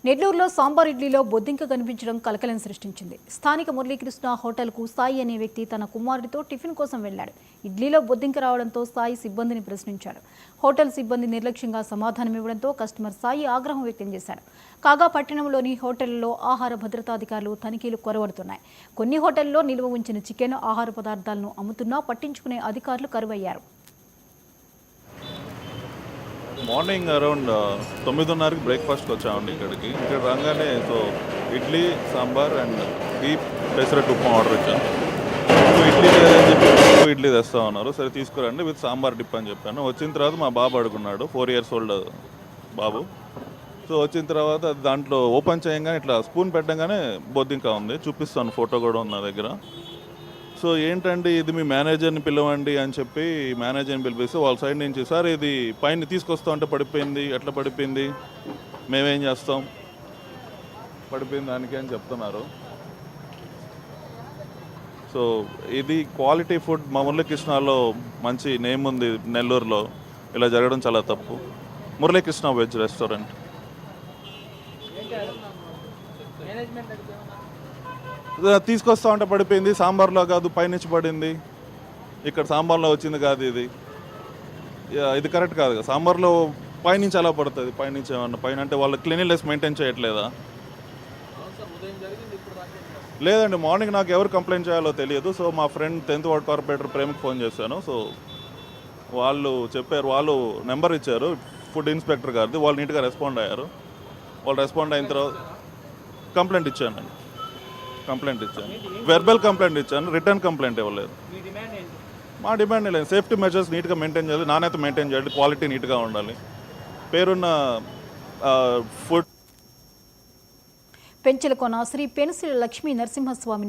నెల్లూరులో సాంబార్ ఇడ్లీలో బొద్దింక కనిపించడం కలకలం సృష్టించింది. స్థానిక మురళీకృష్ణ హోటల్కు సాయి అనే వ్యక్తి తన కుమారుడితో టిఫిన్ కోసం వెళ్లాడు. ఇడ్లీలో బొద్దింక రావడంతో సాయి సిబ్బందిని ప్రశ్నించాడు. హోటల్ సిబ్బంది నిర్లక్ష్యంగా సమాధానమివ్వడంతో కస్టమర్ సాయి ఆగ్రహం వ్యక్తం చేశాడు. కాగా పట్టణంలోని హోటళ్లలో ఆహార భద్రతాధికారులు తనిఖీలు కొరవడుతున్నాయి. కొన్ని హోటల్లో నిల్వ ఉంచిన చికెన్ ఆహార పదార్థాలను అమ్ముతున్నా పట్టించుకునే అధికారులు కరువయ్యారు. మార్నింగ్ అరౌండ్ 9:30కి బ్రేక్ఫాస్ట్కి వచ్చామండి ఇక్కడికి. ఇక్కడ రాగానే so idli sambar and deep pesarattu upma order ఇచ్చాను. ఇడ్లీ లేదని చెప్పి ఇడ్లీ తెస్తా ఉన్నారు. సరే తీసుకురండి విత్ సాంబార్ డిప్ అని చెప్పాను. వచ్చిన తర్వాత మా బాబు అడుగున్నాడు, 4 years old బాబు. సో వచ్చిన తర్వాత దాంట్లో ఓపెన్ చేయగానే ఇట్లా స్పూన్ పెట్టగానే బొద్దింక ఉంది. చూపిస్తాను, ఫోటో కూడా ఉంది నా దగ్గర. సో ఏంటండి ఇది, మీ మేనేజర్ని పిలవండి అని చెప్పి మేనేజర్ని పిలిపిస్తే వాళ్ళ సైడ్ నుంచి, సార్ ఇది పైన తీసుకొస్తా అంటే పడిపోయింది, ఎట్లా పడిపోయింది, మేమేం చేస్తాం, పడిపోయింది దానికి అని చెప్తున్నారు. సో ఇది క్వాలిటీ ఫుడ్ మా మురళీకృష్ణలో మంచి నేమ్ ఉంది నెల్లూరులో. ఇలా జరగడం చాలా తప్పు. Muralikrishna veg restaurant. తీసుకొస్తా ఉంటే పడిపోయింది, సాంబార్లో కాదు పైనుంచి పడింది, ఇక్కడ సాంబార్లో వచ్చింది కాదు, ఇది కరెక్ట్ కాదు కదా. సాంబార్లో పైనుంచి అలా పడుతుంది, పైనుంచి ఏమన్నా పైన అంటే వాళ్ళు క్లీనినెస్ మెయింటైన్ చేయట్లేదా? లేదండి, మార్నింగ్ నాకు ఎవరు కంప్లైంట్ చేయాలో తెలియదు. సో మా ఫ్రెండ్ 10th వార్డ్ కార్పొరేటర్ ప్రేమకి ఫోన్ చేశాను. సో వాళ్ళు చెప్పారు, వాళ్ళు నెంబర్ ఇచ్చారు ఫుడ్ ఇన్స్పెక్టర్ గారిది. వాళ్ళు నీట్గా రెస్పాండ్ అయ్యారు. వాళ్ళు రెస్పాండ్ అయిన తర్వాత కంప్లైంట్ ఇచ్చాను, వెర్బల్ కంప్లైంట్ ఇచ్చాను, రిటర్న్ కంప్లైంట్ ఇవ్వలేదు. మా డిమాండ్ లేదు, సేఫ్టీ మెజర్స్ నీట్గా మెయింటైన్ చేయాలి, నాణ్యత మెయింటైన్ చేయాలి, క్వాలిటీ నీట్గా ఉండాలి. పేరున్న ఫుడ్ పెంచలకొన శ్రీ పెనుసిల లక్ష్మీ నరసింహస్వామిని